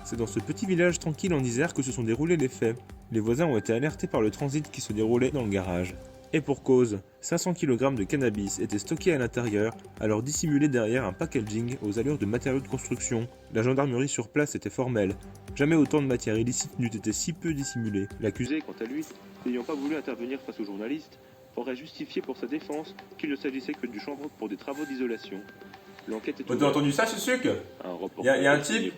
C'est dans ce petit village tranquille en Isère que se sont déroulés les faits. Les voisins ont été alertés par le transit qui se déroulait dans le garage. Et pour cause, 500 kg de cannabis étaient stockés à l'intérieur, alors dissimulés derrière un packaging aux allures de matériaux de construction. La gendarmerie sur place était formelle. Jamais autant de matière illicite n'eût été si peu dissimulée. L'accusé, quant à lui, n'ayant pas voulu intervenir face aux journalistes, aurait justifié pour sa défense qu'il ne s'agissait que du chanvre pour des travaux d'isolation. L'enquête est T'as entendu ça, ce sucre? Il y a un type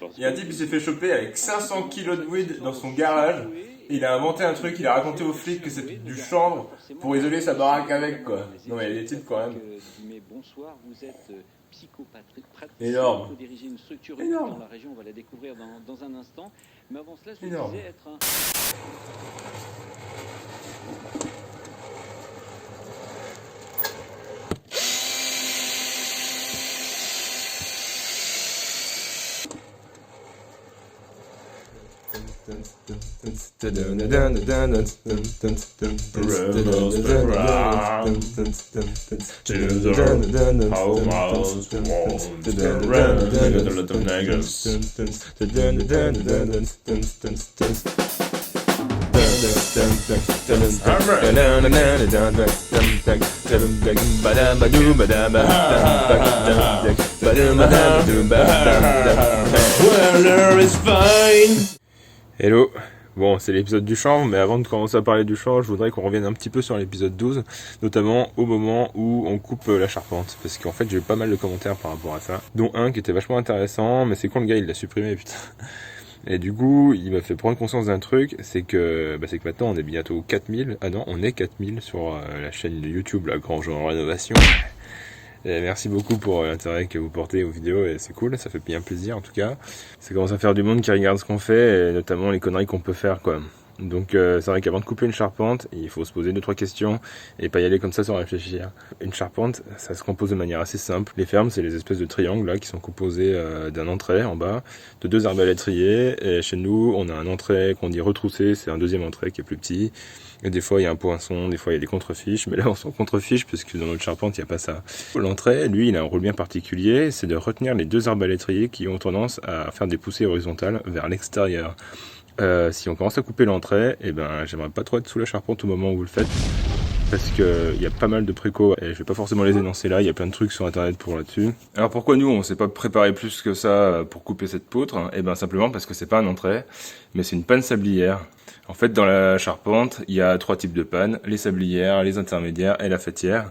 qui s'est fait choper avec 500 kg de weed dans son garage. Il a inventé un truc, il a raconté aux flics que c'était du chanvre pour isoler sa baraque avec, quoi. Non mais il y a des types quand même. Bonsoir, vous êtes psychopathe. Énorme. Vous dirigez une structure Énorme. dans la région, on va la découvrir dans un instant. Mais avant cela, je vous Énorme. disais être un... Hello. Bon, c'est l'épisode du chanvre, mais avant de commencer à parler du chanvre, je voudrais qu'on revienne un petit peu sur l'épisode 12, notamment au moment où on coupe la charpente, parce qu'en fait j'ai eu pas mal de commentaires par rapport à ça, dont un qui était vachement intéressant, mais c'est con le gars, il l'a supprimé, putain. Et du coup, il m'a fait prendre conscience d'un truc, c'est que maintenant on est bientôt 4000, ah non, on est 4000 sur la chaîne de YouTube, la Grand Genre Rénovation. Et merci beaucoup pour l'intérêt que vous portez aux vidéos et c'est cool, ça fait bien plaisir en tout cas. Ça commence à faire du monde qui regarde ce qu'on fait et notamment les conneries qu'on peut faire quoi. Donc c'est vrai qu'avant de couper une charpente, il faut se poser 2-3 questions et pas y aller comme ça sans réfléchir. Une charpente, ça se compose de manière assez simple. Les fermes, c'est les espèces de triangles là qui sont composés d'un entrée en bas, de 2 arbalétriers et chez nous on a un entrée qu'on dit retroussé, c'est un deuxième entrée qui est plus petit. Et des fois il y a un poinçon, des fois il y a des contrefiches, mais là on s'en contrefiche parce que dans notre charpente il n'y a pas ça. L'entrée, lui, il a un rôle bien particulier, c'est de retenir les 2 arbalétriers qui ont tendance à faire des poussées horizontales vers l'extérieur. Si on commence à couper l'entrée, j'aimerais pas trop être sous la charpente au moment où vous le faites, parce que il y a pas mal de préco et je vais pas forcément les énoncer là, il y a plein de trucs sur internet pour là-dessus. Alors pourquoi nous on s'est pas préparé plus que ça pour couper cette poutre? Simplement parce que c'est pas un entrée, mais c'est une panne sablière. En fait, dans la charpente, il y a 3 types de pannes, les sablières, les intermédiaires et la fêtière.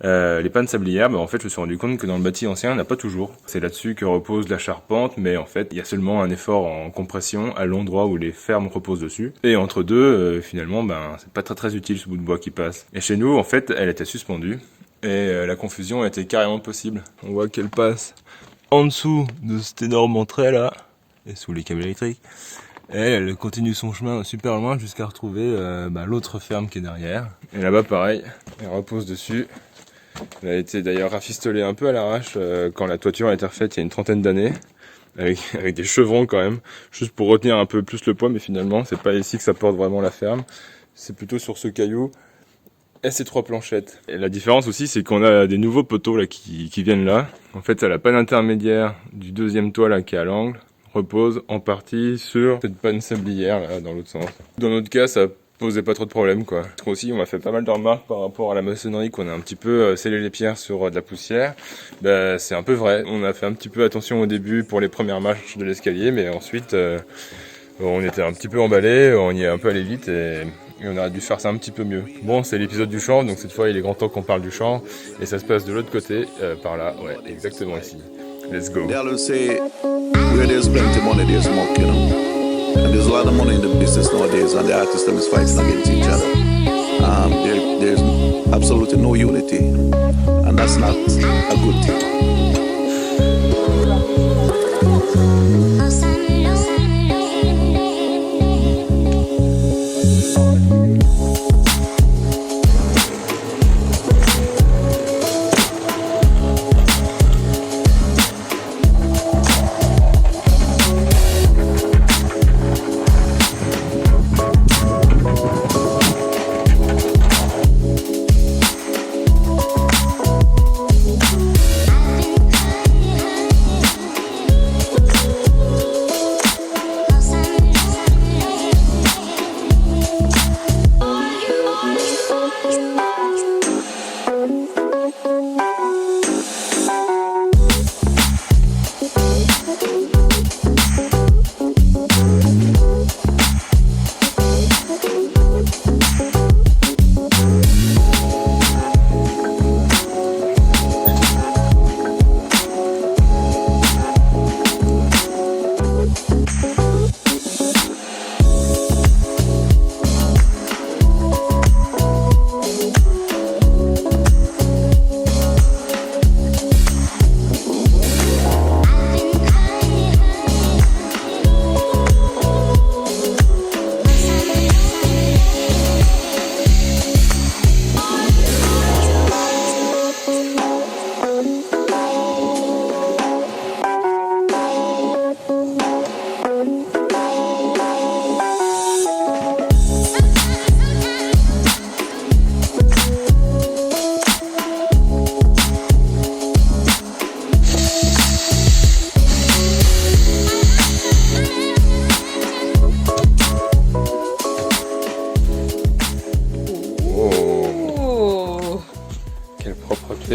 Les pannes sablières, en fait, je me suis rendu compte que dans le bâti ancien, il n'y en a pas toujours. C'est là-dessus que repose la charpente, mais en fait, il y a seulement un effort en compression à l'endroit où les fermes reposent dessus. Et entre deux, finalement, c'est pas très utile ce bout de bois qui passe. Et chez nous, en fait, elle était suspendue. Et la confusion était carrément possible. On voit qu'elle passe en dessous de cette énorme entrée là, et sous les câbles électriques. Et elle continue son chemin super loin jusqu'à retrouver l'autre ferme qui est derrière. Et là-bas pareil, elle repose dessus. Elle a été d'ailleurs rafistolée un peu à l'arrache quand la toiture a été refaite il y a une trentaine d'années. Avec des chevrons quand même, juste pour retenir un peu plus le poids, mais finalement c'est pas ici que ça porte vraiment la ferme. C'est plutôt sur ce caillou et ces 3 planchettes. Et la différence aussi c'est qu'on a des nouveaux poteaux là qui viennent là. En fait la panne intermédiaire du 2e toit là qui est à l'angle repose en partie sur cette panne sablière là dans l'autre sens. Dans notre cas ça posait pas trop de problèmes quoi. Aussi on m'a fait pas mal de remarques par rapport à la maçonnerie qu'on a un petit peu scellé les pierres sur de la poussière. C'est un peu vrai. On a fait un petit peu attention au début pour les premières marches de l'escalier, mais ensuite on était un petit peu emballé, on y est un peu allé vite et on aurait dû faire ça un petit peu mieux. Bon, c'est l'épisode du chanvre, donc cette fois il est grand temps qu'on parle du chanvre et ça se passe de l'autre côté, par là, ouais, exactement ici. Let's go. They always say, where there's plenty money, there's smoke, you know. And there's a lot of money in the business nowadays, and the artists them is fighting against each other. There's absolutely no unity, and that's not a good thing.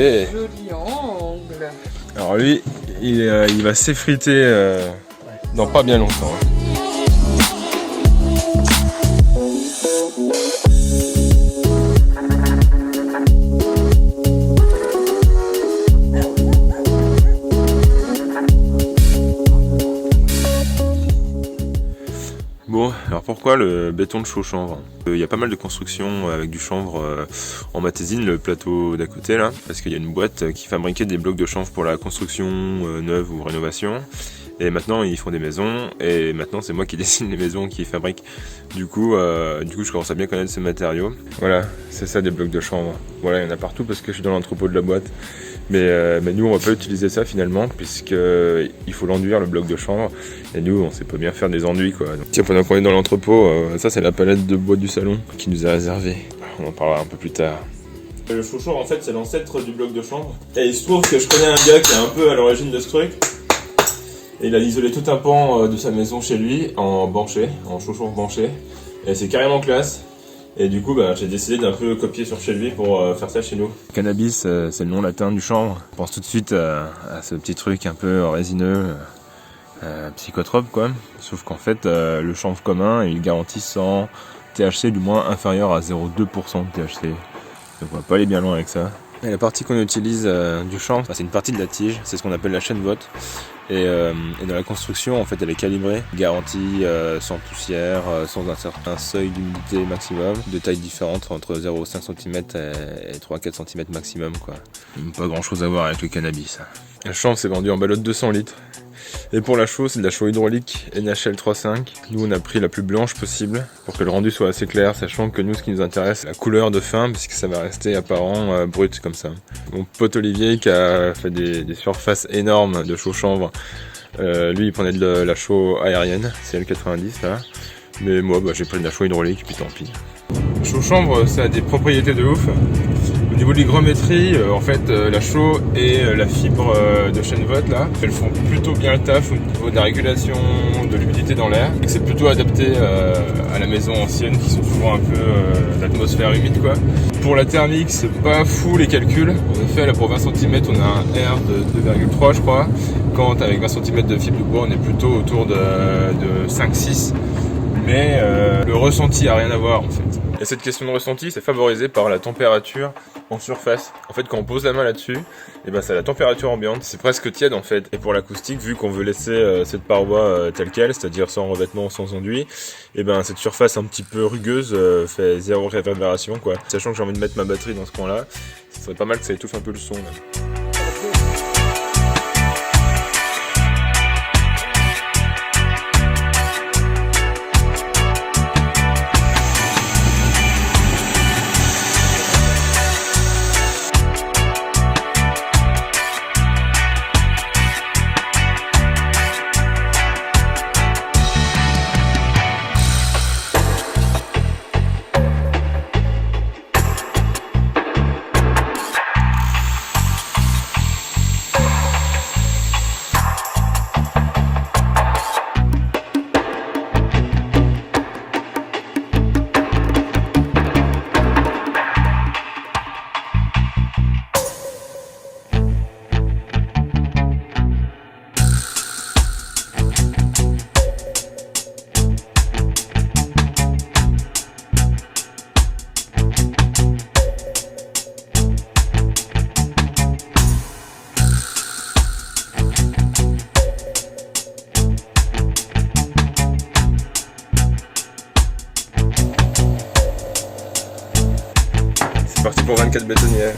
Allez. Joli angle. Alors lui, il va s'effriter dans pas bien longtemps. Bon, alors pourquoi le béton de chaux-chanvre? Il y a pas mal de constructions avec du chanvre en Matésine, le plateau d'à côté là, parce qu'il y a une boîte qui fabriquait des blocs de chanvre pour la construction neuve ou rénovation. Et maintenant ils font des maisons, et maintenant c'est moi qui dessine les maisons, qui fabrique. Du coup je commence à bien connaître ces matériaux. Voilà, c'est ça des blocs de chanvre. Voilà, il y en a partout parce que je suis dans l'entrepôt de la boîte. Mais nous on va pas utiliser ça finalement, puisque il faut l'enduire le bloc de chanvre, et nous on sait pas bien faire des enduits quoi. Donc, tiens, pendant qu'on est dans l'entrepôt, ça c'est la palette de bois du salon qui nous est réservée. On en parlera un peu plus tard. Le chaux-chanvre en fait c'est l'ancêtre du bloc de chanvre, et il se trouve que je connais un gars qui est un peu à l'origine de ce truc, et il a isolé tout un pan de sa maison chez lui en banché, en chaux-chanvre banché, et c'est carrément classe. Et du coup, j'ai décidé d'un peu copier sur chez lui pour faire ça chez nous. Cannabis, c'est le nom latin du chanvre. On pense tout de suite à ce petit truc un peu résineux, psychotrope quoi. Sauf qu'en fait, le chanvre commun, il garantit 100 THC, du moins inférieur à 0,2% de THC. Donc on va pas aller bien loin avec ça. Et la partie qu'on utilise du chanvre, c'est une partie de la tige, c'est ce qu'on appelle la chaîne-vote. Et dans la construction, en fait, elle est calibrée, garantie sans poussière, sans un certain seuil d'humidité maximum, de tailles différentes, entre 0,5 cm et 3-4 cm maximum, quoi. Pas grand chose à voir avec le cannabis. La chanvre, c'est vendu en ballot de 200 litres. Et pour la chaux, c'est de la chaux hydraulique NHL 3.5. Nous, on a pris la plus blanche possible pour que le rendu soit assez clair, sachant que nous, ce qui nous intéresse, c'est la couleur de fin, puisque ça va rester apparent brut comme ça. Mon pote Olivier, qui a fait des surfaces énormes de chaux chanvre, lui, il prenait de la chaux aérienne, CL90 là. Mais moi, j'ai pris de la chaux hydraulique, puis tant pis. La chaux chanvre, ça a des propriétés de ouf. Au niveau de l'hygrométrie, en fait, la chaux et la fibre de chaîne-vote là, elles font plutôt bien le taf au niveau de la régulation de l'humidité dans l'air, et que c'est plutôt adapté à la maison ancienne qui sont toujours un peu d'atmosphère humide quoi. Pour la thermique, c'est pas fou les calculs. En effet, là pour 20 cm, on a un R de 2,3 je crois, quand avec 20 cm de fibre de bois, on est plutôt autour de 5-6. Mais le ressenti a rien à voir en fait. Et cette question de ressenti, c'est favorisé par la température en surface. En fait, quand on pose la main là-dessus, c'est la température ambiante, c'est presque tiède en fait. Et pour l'acoustique, vu qu'on veut laisser cette paroi telle quelle, c'est-à-dire sans revêtement, sans enduit, cette surface un petit peu rugueuse fait zéro réverbération quoi. Sachant que j'ai envie de mettre ma batterie dans ce coin-là, ce serait pas mal que ça étouffe un peu le son là. C'est parti pour 24 bétonnières.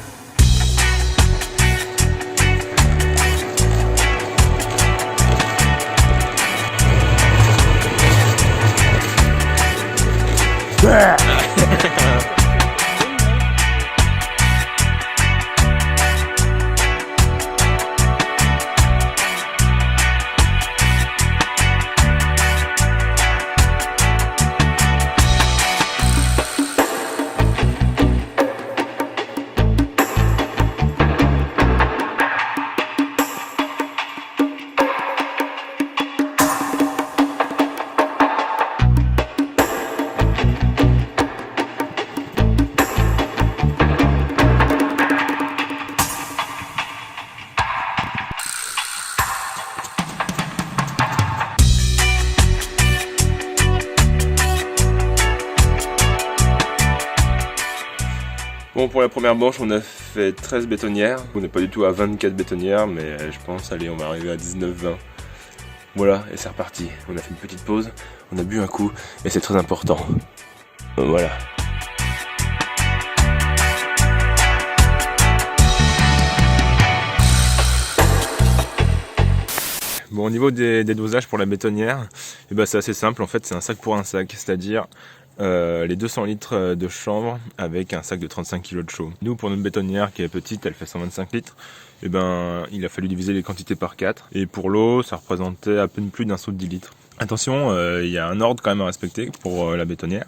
Bon, pour la première manche, on a fait 13 bétonnières. On n'est pas du tout à 24 bétonnières, mais je pense, allez, on va arriver à 19-20. Voilà, et c'est reparti. On a fait une petite pause, on a bu un coup, et c'est très important. Voilà. Bon, au niveau des dosages pour la bétonnière, c'est assez simple. En fait, c'est un sac pour un sac, c'est-à-dire les 200 litres de chanvre avec un sac de 35 kg de chaux. Nous, pour notre bétonnière qui est petite, elle fait 125 litres, il a fallu diviser les quantités par 4. Et pour l'eau, ça représentait à peine plus d'un seau de 10 litres. Attention, il y a un ordre quand même à respecter pour la bétonnière.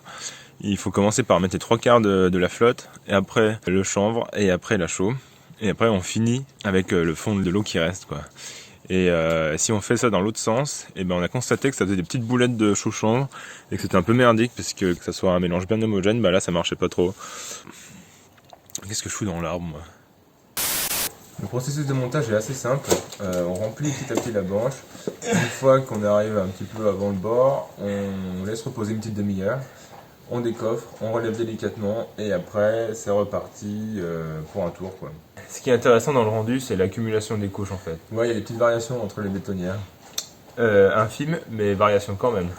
Il faut commencer par mettre les 3/4 de la flotte, et après le chanvre, et après la chaux. Et après, on finit avec le fond de l'eau qui reste, quoi. Et si on fait ça dans l'autre sens, on a constaté que ça faisait des petites boulettes de chaux chanvre et que c'était un peu merdique parce que ça soit un mélange bien homogène, là ça marchait pas trop. Qu'est-ce que je fous dans l'arbre, moi? Le processus de montage est assez simple. On remplit petit à petit la branche. Une fois qu'on arrive un petit peu avant le bord, on laisse reposer une petite demi-heure. On décoffre, on relève délicatement et après c'est reparti pour un tour, quoi. Ce qui est intéressant dans le rendu, c'est l'accumulation des couches en fait. Ouais, il y a des petites variations entre les bétonnières. Infime, mais variations quand même.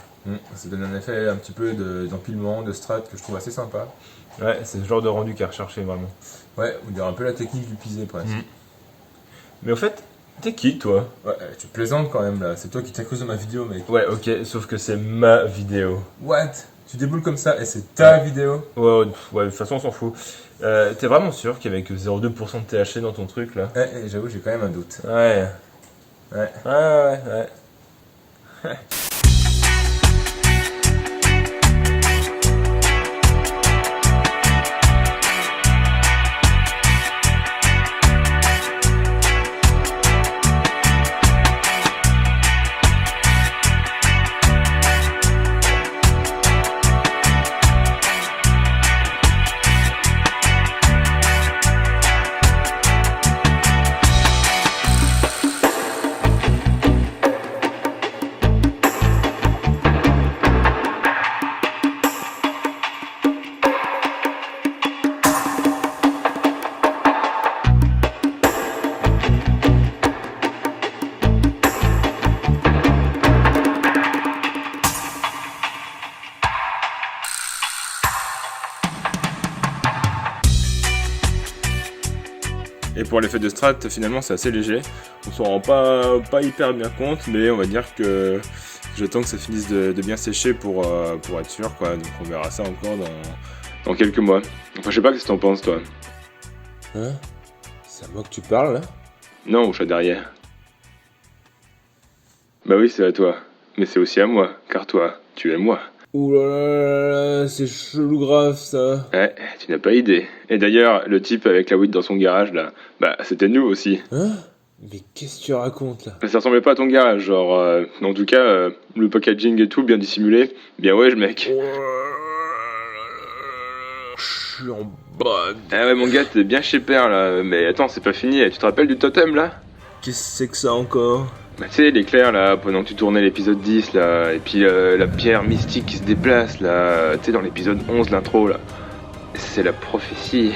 Ça donne un effet un petit peu d'empilement, de strat que je trouve assez sympa. Ouais, c'est ce genre de rendu qui est recherché vraiment. Ouais, on dirait un peu la technique du pisé presque. Mais au fait, t'es qui toi? Ouais, tu plaisantes quand même là, c'est toi qui t'accuse de ma vidéo, mec. Ouais, ok, sauf que c'est ma vidéo. What? Tu déboules comme ça et c'est ta vidéo? Ouais, de toute façon on s'en fout. T'es vraiment sûr qu'il y avait que 0,2% de THC dans ton truc là? Ouais, j'avoue, j'ai quand même un doute. Ouais. Et pour l'effet de strat, finalement c'est assez léger. On s'en rend pas hyper bien compte, mais on va dire que j'attends que ça finisse de bien sécher pour être sûr, quoi. Donc on verra ça encore dans quelques mois. Enfin je sais pas ce que t'en penses, toi. Hein? C'est à moi que tu parles là? Non, au chat derrière. Bah oui, c'est à toi. Mais c'est aussi à moi, car toi, tu es moi. Ouh là là, c'est chelou grave ça. Ouais, tu n'as pas idée. Et d'ailleurs, le type avec la weed dans son garage là, c'était nous aussi. Hein? Mais qu'est-ce que tu racontes là? Ça ressemblait pas à ton garage, genre. En tout cas, le packaging et tout, bien dissimulé. Bien ouais, mec. Je suis en bas. Ah ouais, mon gars, t'es bien chez père là. Mais attends, c'est pas fini. Tu te rappelles du totem là? Qu'est-ce que c'est que ça encore? Tu sais, l'éclair là, pendant que tu tournais l'épisode 10 là, et puis la pierre mystique qui se déplace là, tu sais, dans l'épisode 11, l'intro là. C'est la prophétie.